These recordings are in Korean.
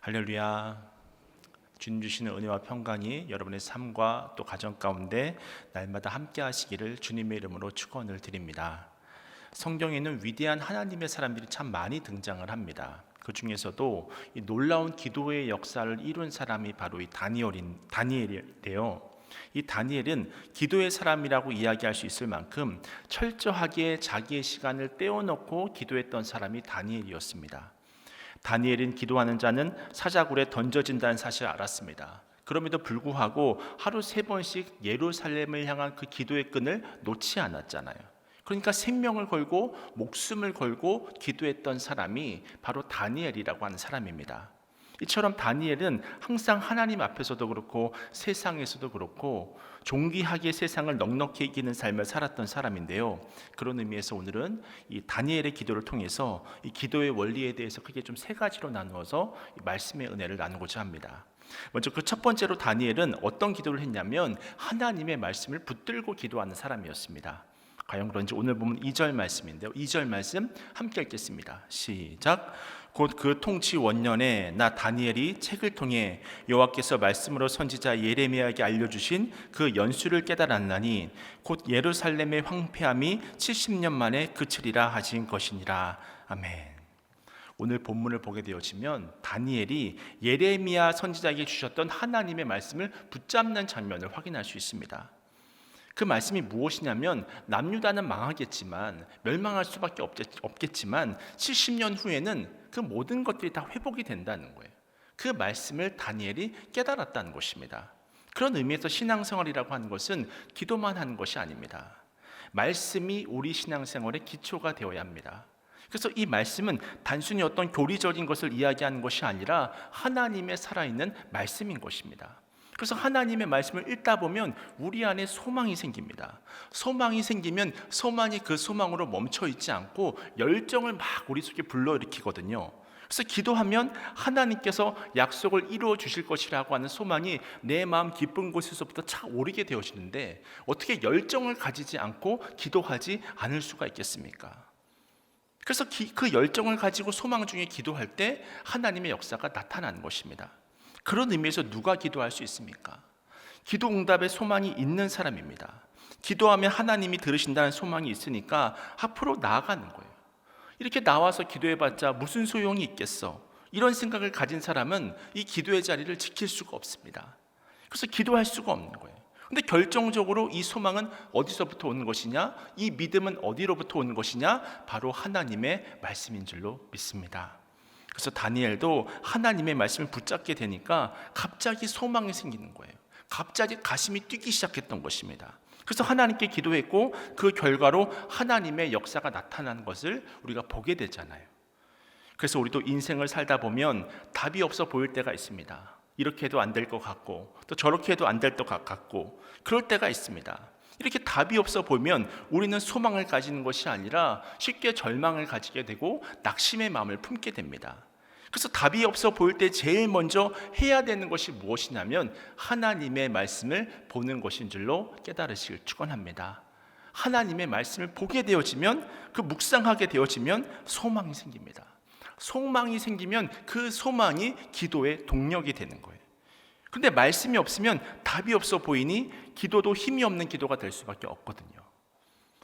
할렐루야. 주님 주시는 은혜와 평강이 여러분의 삶과 또 가정 가운데 날마다 함께 하시기를 주님의 이름으로 축원을 드립니다. 성경에는 위대한 하나님의 사람들이 참 많이 등장을 합니다. 그 중에서도 이 놀라운 기도의 역사를 이룬 사람이 바로 이 다니엘인데요. 이 다니엘은 기도의 사람이라고 이야기할 수 있을 만큼 철저하게 자기의 시간을 떼어놓고 기도했던 사람이 다니엘이었습니다. 다니엘은 기도하는 자는 사자굴에 던져진다는 사실을 알았습니다. 그럼에도 불구하고 하루 3번씩 예루살렘을 향한 그 기도의 끈을 놓지 않았잖아요. 그러니까 생명을 걸고 목숨을 걸고 기도했던 사람이 바로 다니엘이라고 하는 사람입니다. 이처럼 다니엘은 항상 하나님 앞에서도 그렇고 세상에서도 그렇고 존귀하게 세상을 넉넉히 이기는 삶을 살았던 사람인데요. 그런 의미에서 오늘은 이 다니엘의 기도를 통해서 이 기도의 원리에 대해서 크게 좀 3가지로 나누어서 말씀의 은혜를 나누고자 합니다. 먼저 그 첫 번째로 다니엘은 어떤 기도를 했냐면 하나님의 말씀을 붙들고 기도하는 사람이었습니다. 과연 그런지 오늘 보면 2절 말씀인데요. 2절 말씀 함께 읽겠습니다. 시작. 곧 그 통치 원년에 나 다니엘이 책을 통해 여호와께서 말씀으로 선지자 예레미야에게 알려주신 그 연수를 깨달았나니 곧 예루살렘의 황폐함이 70년 만에 그치리라 하신 것이니라. 아멘. 오늘 본문을 보게 되어지면 다니엘이 예레미야 선지자에게 주셨던 하나님의 말씀을 붙잡는 장면을 확인할 수 있습니다. 그 말씀이 무엇이냐면 남유다는 망하겠지만 멸망할 수밖에 없겠지만 70년 후에는 그 모든 것들이 다 회복이 된다는 거예요. 그 말씀을 다니엘이 깨달았다는 것입니다. 그런 의미에서 신앙생활이라고 하는 것은 기도만 하는 것이 아닙니다. 말씀이 우리 신앙생활의 기초가 되어야 합니다. 그래서 이 말씀은 단순히 어떤 교리적인 것을 이야기하는 것이 아니라 하나님의 살아있는 말씀인 것입니다. 그래서 하나님의 말씀을 읽다 보면 우리 안에 소망이 생깁니다. 소망이 생기면 소망이 그 소망으로 멈춰 있지 않고 열정을 막 우리 속에 불러일으키거든요. 그래서 기도하면 하나님께서 약속을 이루어 주실 것이라고 하는 소망이 내 마음 깊은 곳에서부터 차오르게 되어지는데 어떻게 열정을 가지지 않고 기도하지 않을 수가 있겠습니까? 그래서 그 열정을 가지고 소망 중에 기도할 때 하나님의 역사가 나타나는 것입니다. 그런 의미에서 누가 기도할 수 있습니까? 기도 응답에 소망이 있는 사람입니다. 기도하면 하나님이 들으신다는 소망이 있으니까 앞으로 나아가는 거예요. 이렇게 나와서 기도해봤자 무슨 소용이 있겠어? 이런 생각을 가진 사람은 이 기도의 자리를 지킬 수가 없습니다. 그래서 기도할 수가 없는 거예요. 근데 결정적으로 이 소망은 어디서부터 오는 것이냐? 이 믿음은 어디로부터 오는 것이냐? 바로 하나님의 말씀인 줄로 믿습니다. 그래서 다니엘도 하나님의 말씀을 붙잡게 되니까 갑자기 소망이 생기는 거예요. 갑자기 가슴이 뛰기 시작했던 것입니다. 그래서 하나님께 기도했고 그 결과로 하나님의 역사가 나타나는 것을 우리가 보게 되잖아요. 그래서 우리도 인생을 살다 보면 답이 없어 보일 때가 있습니다. 이렇게 해도 안 될 것 같고 또 저렇게 해도 안 될 것 같고 그럴 때가 있습니다. 이렇게 답이 없어 보면 우리는 소망을 가지는 것이 아니라 쉽게 절망을 가지게 되고 낙심의 마음을 품게 됩니다. 그래서 답이 없어 보일 때 제일 먼저 해야 되는 것이 무엇이냐면 하나님의 말씀을 보는 것인 줄로 깨달으시길 축원합니다. 하나님의 말씀을 보게 되어지면 그 묵상하게 되어지면 소망이 생깁니다. 소망이 생기면 그 소망이 기도의 동력이 되는 거예요. 근데 말씀이 없으면 답이 없어 보이니 기도도 힘이 없는 기도가 될 수밖에 없거든요.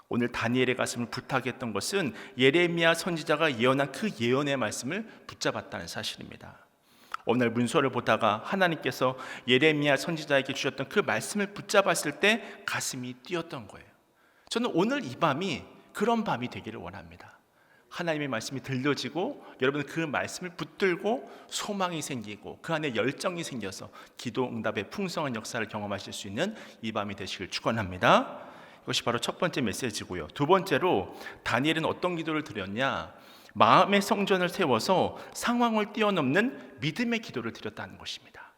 오늘 다니엘의 가슴을 불타게 했던 것은 예레미야 선지자가 예언한 그 예언의 말씀을 붙잡았다는 사실입니다. 오늘 문서를 보다가 하나님께서 예레미야 선지자에게 주셨던 그 말씀을 붙잡았을 때 가슴이 뛰었던 거예요. 저는 오늘 이 밤이 그런 밤이 되기를 원합니다. 하나님의 말씀이 들려지고 여러분 그 말씀을 붙들고 소망이 생기고 그 안에 열정이 생겨서 기도 응답의 풍성한 역사를 경험하실 수 있는 이 밤이 되시길 축원합니다. 이것이 바로 첫 번째 메시지고요. 두 번째로 다니엘은 어떤 기도를 드렸냐? 마음의 성전을 세워서 상황을 뛰어넘는 믿음의 기도를 드렸다는 것입니다.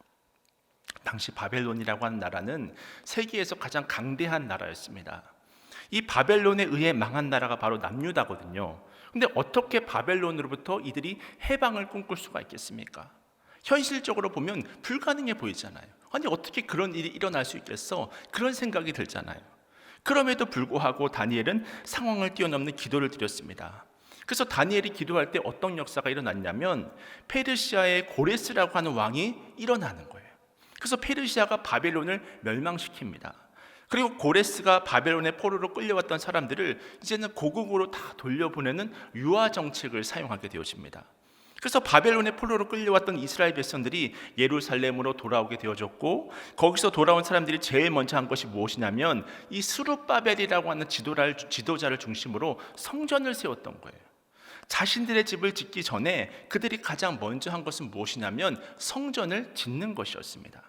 당시 바벨론이라고 하는 나라는 세계에서 가장 강대한 나라였습니다. 이 바벨론에 의해 망한 나라가 바로 남유다거든요. 근데 어떻게 바벨론으로부터 이들이 해방을 꿈꿀 수가 있겠습니까? 현실적으로 보면 불가능해 보이잖아요. 아니 어떻게 그런 일이 일어날 수 있겠어? 그런 생각이 들잖아요. 그럼에도 불구하고 다니엘은 상황을 뛰어넘는 기도를 드렸습니다. 그래서 다니엘이 기도할 때 어떤 역사가 일어났냐면 페르시아의 고레스라고 하는 왕이 일어나는 거예요. 그래서 페르시아가 바벨론을 멸망시킵니다. 그리고 고레스가 바벨론의 포로로 끌려왔던 사람들을 이제는 고국으로 다 돌려보내는 유화 정책을 사용하게 되어집니다. 그래서 바벨론의 포로로 끌려왔던 이스라엘 백성들이 예루살렘으로 돌아오게 되어졌고, 거기서 돌아온 사람들이 제일 먼저 한 것이 무엇이냐면 이 스룹바벨이라고 하는 지도자를 중심으로 성전을 세웠던 거예요. 자신들의 집을 짓기 전에 그들이 가장 먼저 한 것은 무엇이냐면 성전을 짓는 것이었습니다.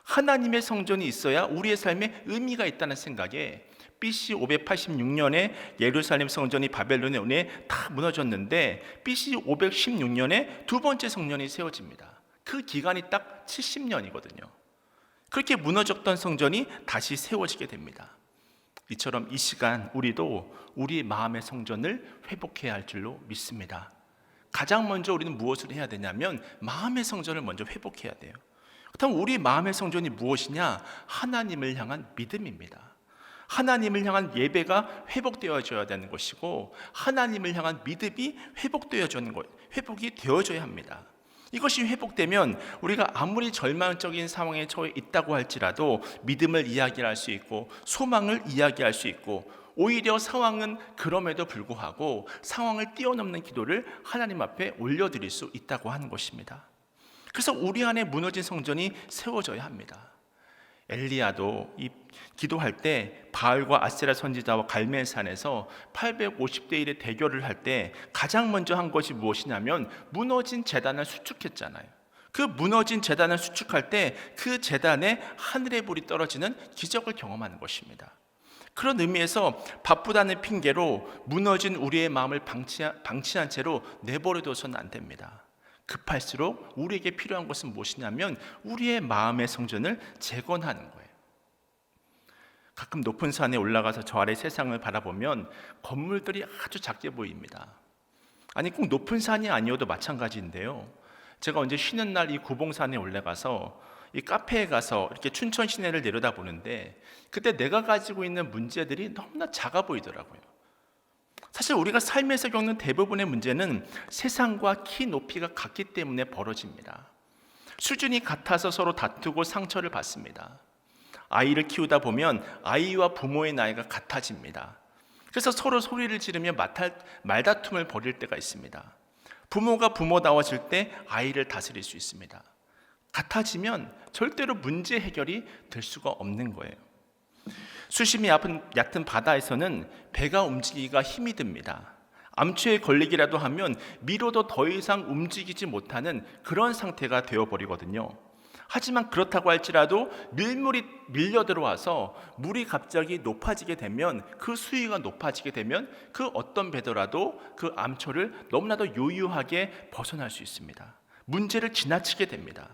하나님의 성전이 있어야 우리의 삶에 의미가 있다는 생각에 BC 586년에 예루살렘 성전이 바벨론에 은혜 다 무너졌는데 BC 516년에 두 번째 성전이 세워집니다. 그 기간이 딱 70년이거든요. 그렇게 무너졌던 성전이 다시 세워지게 됩니다. 이처럼 이 시간 우리도 우리 마음의 성전을 회복해야 할 줄로 믿습니다. 가장 먼저 우리는 무엇을 해야 되냐면 마음의 성전을 먼저 회복해야 돼요. 그렇다면 우리 마음의 성전이 무엇이냐? 하나님을 향한 믿음입니다. 하나님을 향한 예배가 회복되어져야 되는 것이고, 하나님을 향한 믿음이 회복이 되어져야 합니다. 이것이 회복되면 우리가 아무리 절망적인 상황에 처해 있다고 할지라도 믿음을 이야기할 수 있고 소망을 이야기할 수 있고, 오히려 상황은 그럼에도 불구하고 상황을 뛰어넘는 기도를 하나님 앞에 올려드릴 수 있다고 하는 것입니다. 그래서 우리 안에 무너진 성전이 세워져야 합니다. 엘리야도 이 기도할 때 바알과 아세라 선지자와 갈멜산에서 850대 1의 대결을 할 때 가장 먼저 한 것이 무엇이냐면 무너진 제단을 수축했잖아요. 그 무너진 제단을 수축할 때 그 제단에 하늘의 불이 떨어지는 기적을 경험하는 것입니다. 그런 의미에서 바쁘다는 핑계로 무너진 우리의 마음을 방치한 채로 내버려둬서는 안 됩니다. 급할수록 우리에게 필요한 것은 무엇이냐면 우리의 마음의 성전을 재건하는 거예요. 가끔 높은 산에 올라가서 저 아래 세상을 바라보면 건물들이 아주 작게 보입니다. 아니 꼭 높은 산이 아니어도 마찬가지인데요. 제가 언제 쉬는 날 이 구봉산에 올라가서 이 카페에 가서 이렇게 춘천 시내를 내려다보는데 그때 내가 가지고 있는 문제들이 너무나 작아 보이더라고요. 사실 우리가 삶에서 겪는 대부분의 문제는 세상과 키 높이가 같기 때문에 벌어집니다. 수준이 같아서 서로 다투고 상처를 받습니다. 아이를 키우다 보면 아이와 부모의 나이가 같아집니다. 그래서 서로 소리를 지르며 말다툼을 벌일 때가 있습니다. 부모가 부모다워질 때 아이를 다스릴 수 있습니다. 같아지면 절대로 문제 해결이 될 수가 없는 거예요. 수심이 얕은 바다에서는 배가 움직이기가 힘이 듭니다. 암초에 걸리기라도 하면 미로도 더 이상 움직이지 못하는 그런 상태가 되어버리거든요. 하지만 그렇다고 할지라도 밀물이 밀려 들어와서 물이 갑자기 높아지게 되면, 그 수위가 높아지게 되면 그 어떤 배더라도 그 암초를 너무나도 요유하게 벗어날 수 있습니다. 문제를 지나치게 됩니다.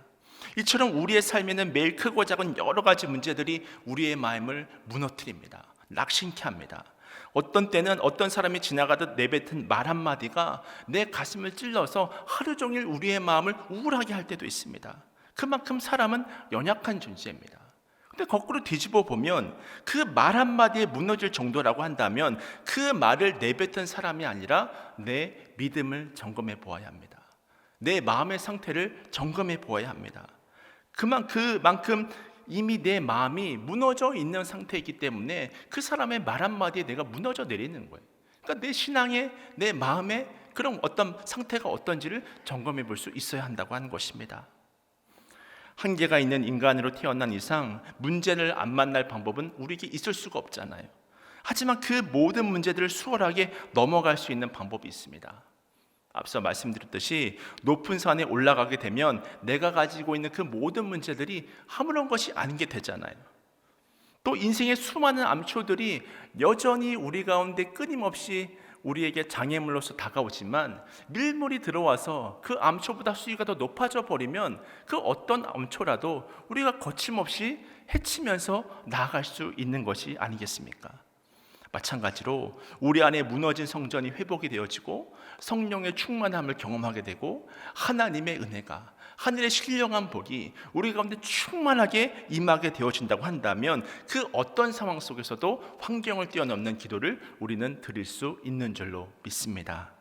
이처럼 우리의 삶에는 매일 크고 작은 여러 가지 문제들이 우리의 마음을 무너뜨립니다. 낙심케 합니다. 어떤 때는 어떤 사람이 지나가듯 내뱉은 말 한마디가 내 가슴을 찔러서 하루 종일 우리의 마음을 우울하게 할 때도 있습니다. 그만큼 사람은 연약한 존재입니다. 근데 거꾸로 뒤집어 보면 그 말 한마디에 무너질 정도라고 한다면 그 말을 내뱉은 사람이 아니라 내 믿음을 점검해 보아야 합니다. 내 마음의 상태를 점검해 보아야 합니다. 그만큼 이미 내 마음이 무너져 있는 상태이기 때문에 그 사람의 말 한마디에 내가 무너져 내리는 거예요. 그러니까 내 신앙에, 내 마음에 그런 어떤 상태가 어떤지를 점검해 볼 수 있어야 한다고 하는 것입니다. 한계가 있는 인간으로 태어난 이상 문제를 안 만날 방법은 우리에게 있을 수가 없잖아요. 하지만 그 모든 문제들을 수월하게 넘어갈 수 있는 방법이 있습니다. 앞서 말씀드렸듯이 높은 산에 올라가게 되면 내가 가지고 있는 그 모든 문제들이 아무런 것이 아닌 게 되잖아요. 또 인생의 수많은 암초들이 여전히 우리 가운데 끊임없이 우리에게 장애물로서 다가오지만 밀물이 들어와서 그 암초보다 수위가 더 높아져 버리면 그 어떤 암초라도 우리가 거침없이 헤치면서 나아갈 수 있는 것이 아니겠습니까? 마찬가지로 우리 안에 무너진 성전이 회복이 되어지고 성령의 충만함을 경험하게 되고 하나님의 은혜가, 하늘의 신령한 복이 우리 가운데 충만하게 임하게 되어진다고 한다면 그 어떤 상황 속에서도 환경을 뛰어넘는 기도를 우리는 드릴 수 있는 줄로 믿습니다.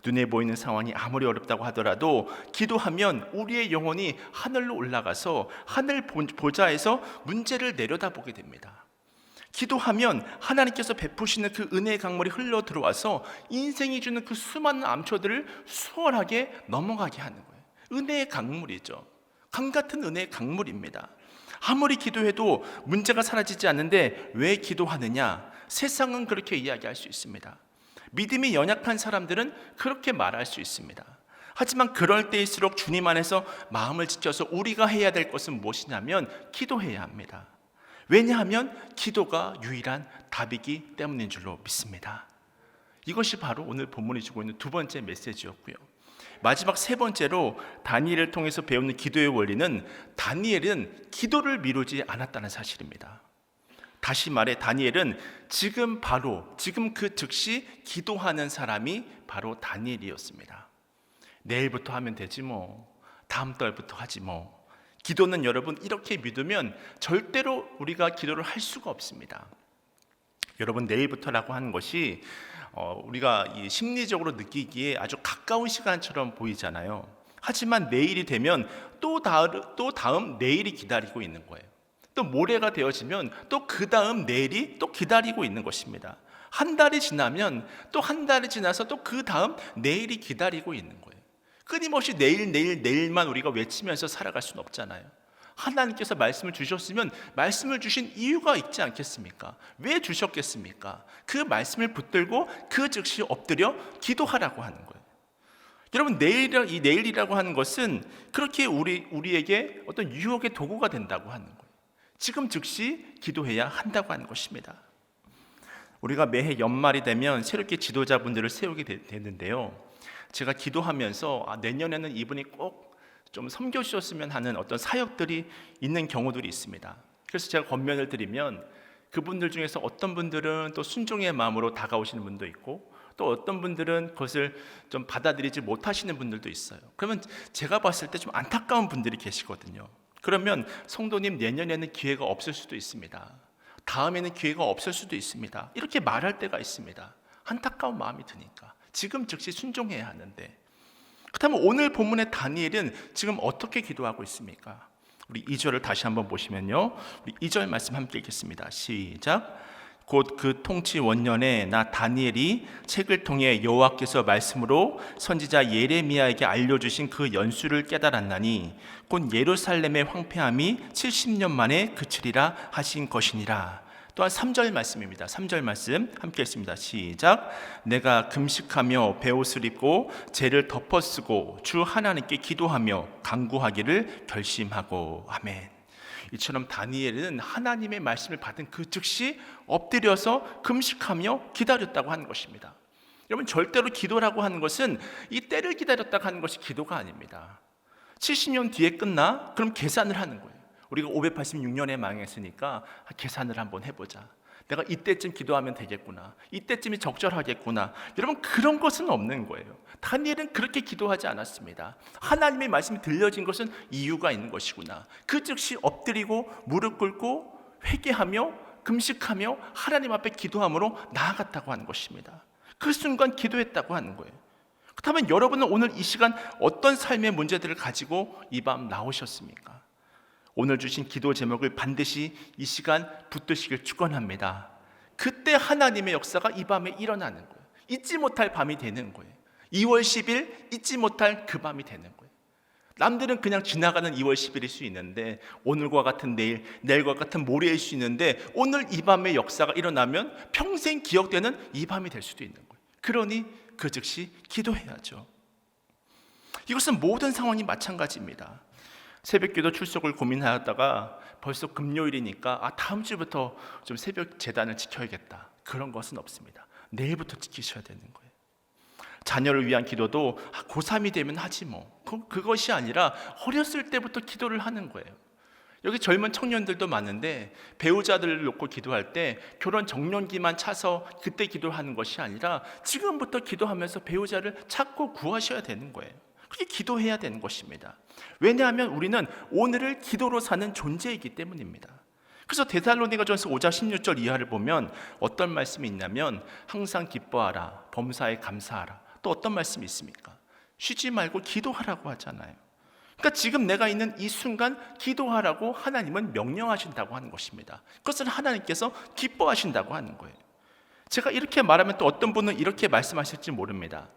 눈에 보이는 상황이 아무리 어렵다고 하더라도 기도하면 우리의 영혼이 하늘로 올라가서 하늘 보좌에서 문제를 내려다보게 됩니다. 기도하면 하나님께서 베푸시는 그 은혜의 강물이 흘러 들어와서 인생이 주는 그 수많은 암초들을 수월하게 넘어가게 하는 거예요. 은혜의 강물이죠. 강 같은 은혜의 강물입니다. 아무리 기도해도 문제가 사라지지 않는데 왜 기도하느냐? 세상은 그렇게 이야기할 수 있습니다. 믿음이 연약한 사람들은 그렇게 말할 수 있습니다. 하지만 그럴 때일수록 주님 안에서 마음을 지켜서 우리가 해야 될 것은 무엇이냐면 기도해야 합니다. 왜냐하면 기도가 유일한 답이기 때문인 줄로 믿습니다. 이것이 바로 오늘 본문이 주고 있는 두 번째 메시지였고요. 마지막 세 번째로 다니엘을 통해서 배우는 기도의 원리는 다니엘은 기도를 미루지 않았다는 사실입니다. 다시 말해 다니엘은 지금 그 즉시 기도하는 사람이 바로 다니엘이었습니다. 내일부터 하면 되지 뭐, 다음 달부터 하지 뭐. 기도는 여러분 이렇게 믿으면 절대로 우리가 기도를 할 수가 없습니다. 여러분 내일부터라고 하는 것이 우리가 심리적으로 느끼기에 아주 가까운 시간처럼 보이잖아요. 하지만 내일이 되면 또 다음 내일이 기다리고 있는 거예요. 또 모레가 되어지면 또 그 다음 내일이 또 기다리고 있는 것입니다. 한 달이 지나면 또 한 달이 지나서 또 그 다음 내일이 기다리고 있는 거예요. 끊임없이 내일만 우리가 외치면서 살아갈 수는 없잖아요. 하나님께서 말씀을 주셨으면 말씀을 주신 이유가 있지 않겠습니까? 왜 주셨겠습니까? 그 말씀을 붙들고 그 즉시 엎드려 기도하라고 하는 거예요. 여러분 이 내일이라고 하는 것은 그렇게 우리에게 어떤 유혹의 도구가 된다고 하는 거예요. 지금 즉시 기도해야 한다고 하는 것입니다. 우리가 매해 연말이 되면 새롭게 지도자분들을 세우게 되는데요. 제가 기도하면서 내년에는 이분이 꼭 좀 섬겨주셨으면 하는 어떤 사역들이 있는 경우들이 있습니다. 그래서 제가 권면을 드리면 그분들 중에서 어떤 분들은 또 순종의 마음으로 다가오시는 분도 있고 또 어떤 분들은 그것을 좀 받아들이지 못하시는 분들도 있어요. 그러면 제가 봤을 때 좀 안타까운 분들이 계시거든요. 그러면 성도님 내년에는 기회가 없을 수도 있습니다. 다음에는 기회가 없을 수도 있습니다. 이렇게 말할 때가 있습니다. 안타까운 마음이 드니까 지금 즉시 순종해야 하는데, 그렇다면 오늘 본문의 다니엘은 지금 어떻게 기도하고 있습니까? 우리 2절을 다시 한번 보시면요, 우리 2절 말씀 함께 읽겠습니다. 시작. 곧 그 통치 원년에 나 다니엘이 책을 통해 여호와께서 말씀으로 선지자 예레미야에게 알려주신 그 연수를 깨달았나니 곧 예루살렘의 황폐함이 70년 만에 그치리라 하신 것이니라. 또한 3절 말씀입니다. 3절 말씀 함께 읽습니다. 시작. 내가 금식하며 베옷을 입고 죄를 덮어쓰고 주 하나님께 기도하며 간구하기를 결심하고. 아멘. 이처럼 다니엘은 하나님의 말씀을 받은 그 즉시 엎드려서 금식하며 기다렸다고 하는 것입니다. 여러분 절대로 기도라고 하는 것은 이 때를 기다렸다고 하는 것이 기도가 아닙니다. 70년 뒤에 끝나? 그럼 계산을 하는 거예요. 우리가 586년에 망했으니까 계산을 한번 해보자. 내가 이때쯤 기도하면 되겠구나. 이때쯤이 적절하겠구나. 여러분 그런 것은 없는 거예요. 다니엘은 그렇게 기도하지 않았습니다. 하나님의 말씀이 들려진 것은 이유가 있는 것이구나. 그 즉시 엎드리고 무릎 꿇고 회개하며 금식하며 하나님 앞에 기도함으로 나아갔다고 하는 것입니다. 그 순간 기도했다고 하는 거예요. 그렇다면 여러분은 오늘 이 시간 어떤 삶의 문제들을 가지고 이 밤 나오셨습니까? 오늘 주신 기도 제목을 반드시 이 시간 붙드시길 축원합니다. 그때 하나님의 역사가 이 밤에 일어나는 거예요. 잊지 못할 밤이 되는 거예요. 2월 10일 잊지 못할 그 밤이 되는 거예요. 남들은 그냥 지나가는 2월 10일일 수 있는데 오늘과 같은 내일, 내일과 같은 모레일 수 있는데 오늘 이 밤의 역사가 일어나면 평생 기억되는 이 밤이 될 수도 있는 거예요. 그러니 그 즉시 기도해야죠. 이것은 모든 상황이 마찬가지입니다. 새벽기도 출석을 고민하다가 벌써 금요일이니까 다음 주부터 좀 새벽 제단을 지켜야겠다. 그런 것은 없습니다. 내일부터 지키셔야 되는 거예요. 자녀를 위한 기도도 고3이 되면 하지 뭐. 그것이 아니라 어렸을 때부터 기도를 하는 거예요. 여기 젊은 청년들도 많은데 배우자들을 놓고 기도할 때 결혼 정년기만 차서 그때 기도하는 것이 아니라 지금부터 기도하면서 배우자를 찾고 구하셔야 되는 거예요. 그렇게 기도해야 되는 것입니다. 왜냐하면 우리는 오늘을 기도로 사는 존재이기 때문입니다. 그래서 데살로니가전서 5장 16절 이하를 보면 어떤 말씀이 있냐면 항상 기뻐하라, 범사에 감사하라, 또 어떤 말씀이 있습니까? 쉬지 말고 기도하라고 하잖아요. 그러니까 지금 내가 있는 이 순간 기도하라고 하나님은 명령하신다고 하는 것입니다. 그것을 하나님께서 기뻐하신다고 하는 거예요. 제가 이렇게 말하면 또 어떤 분은 이렇게 말씀하실지 모릅니다.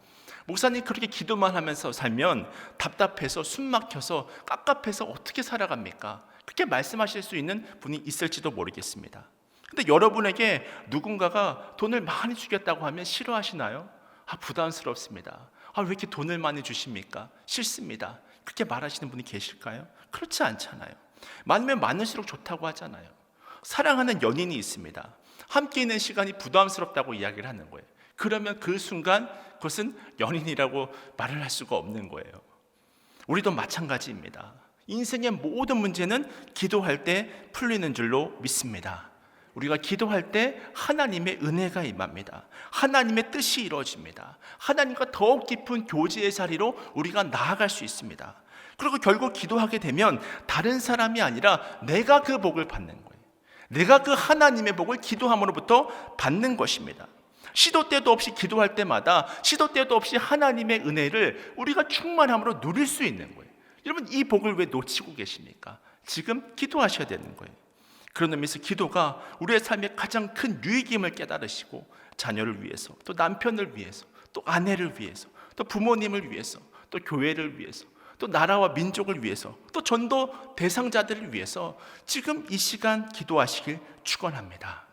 목사님, 그렇게 기도만 하면서 살면 답답해서 숨 막혀서 깝깝해서 어떻게 살아갑니까? 그렇게 말씀하실 수 있는 분이 있을지도 모르겠습니다. 근데 여러분에게 누군가가 돈을 많이 주겠다고 하면 싫어하시나요? 부담스럽습니다. 왜 이렇게 돈을 많이 주십니까? 싫습니다. 그렇게 말하시는 분이 계실까요? 그렇지 않잖아요. 많으면 많을수록 좋다고 하잖아요. 사랑하는 연인이 있습니다. 함께 있는 시간이 부담스럽다고 이야기를 하는 거예요. 그러면 그 순간 그것은 연인이라고 말을 할 수가 없는 거예요. 우리도 마찬가지입니다. 인생의 모든 문제는 기도할 때 풀리는 줄로 믿습니다. 우리가 기도할 때 하나님의 은혜가 임합니다. 하나님의 뜻이 이루어집니다. 하나님과 더욱 깊은 교제의 자리로 우리가 나아갈 수 있습니다. 그리고 결국 기도하게 되면 다른 사람이 아니라 내가 그 복을 받는 거예요. 내가 그 하나님의 복을 기도함으로부터 받는 것입니다. 시도 때도 없이 기도할 때마다 시도 때도 없이 하나님의 은혜를 우리가 충만함으로 누릴 수 있는 거예요. 여러분, 이 복을 왜 놓치고 계십니까? 지금 기도하셔야 되는 거예요. 그런 의미에서 기도가 우리의 삶의 가장 큰 유익임을 깨달으시고 자녀를 위해서, 또 남편을 위해서, 또 아내를 위해서, 또 부모님을 위해서, 또 교회를 위해서, 또 나라와 민족을 위해서, 또 전도 대상자들을 위해서 지금 이 시간 기도하시길 축원합니다.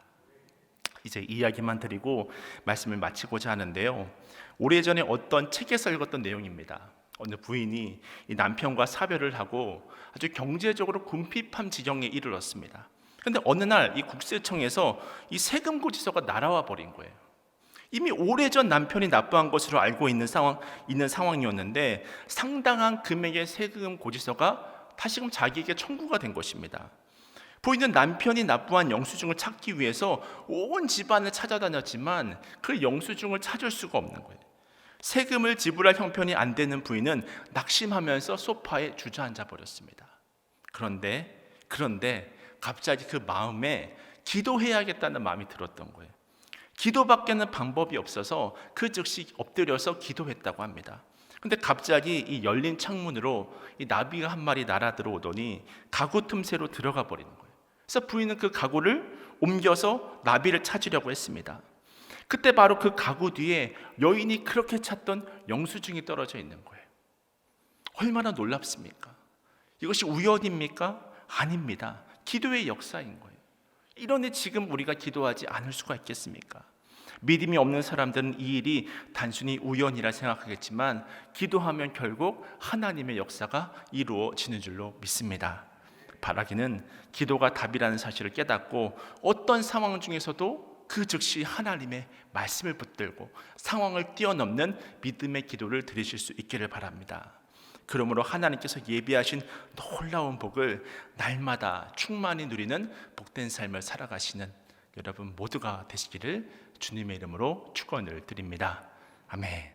이제 이야기만 드리고 말씀을 마치고자 하는데요, 오래전에 어떤 책에서 읽었던 내용입니다. 어느 부인이 이 남편과 사별을 하고 아주 경제적으로 궁핍한 지경에 이르렀습니다. 그런데 어느 날 이 국세청에서 이 세금 고지서가 날아와 버린 거예요. 이미 오래전 남편이 납부한 것으로 알고 있는 상황이었는데 상당한 금액의 세금 고지서가 다시금 자기에게 청구가 된 것입니다. 부인은 남편이 납부한 영수증을 찾기 위해서 온 집안을 찾아다녔지만 그 영수증을 찾을 수가 없는 거예요. 세금을 지불할 형편이 안 되는 부인은 낙심하면서 소파에 주저앉아 버렸습니다. 그런데 갑자기 그 마음에 기도해야겠다는 마음이 들었던 거예요. 기도밖에는 방법이 없어서 그 즉시 엎드려서 기도했다고 합니다. 근데 갑자기 이 열린 창문으로 이 나비가 한 마리 날아 들어오더니 가구 틈새로 들어가 버리는 거예요. 그래서 부인은 그 가구를 옮겨서 나비를 찾으려고 했습니다. 그때 바로 그 가구 뒤에 여인이 그렇게 찾던 영수증이 떨어져 있는 거예요. 얼마나 놀랍습니까? 이것이 우연입니까? 아닙니다. 기도의 역사인 거예요. 이러니 지금 우리가 기도하지 않을 수가 있겠습니까? 믿음이 없는 사람들은 이 일이 단순히 우연이라 생각하겠지만 기도하면 결국 하나님의 역사가 이루어지는 줄로 믿습니다. 바라기는 기도가 답이라는 사실을 깨닫고 어떤 상황 중에서도 그 즉시 하나님의 말씀을 붙들고 상황을 뛰어넘는 믿음의 기도를 드리실 수 있기를 바랍니다. 그러므로 하나님께서 예비하신 놀라운 복을 날마다 충만히 누리는 복된 삶을 살아가시는 여러분 모두가 되시기를 주님의 이름으로 축원을 드립니다. 아멘.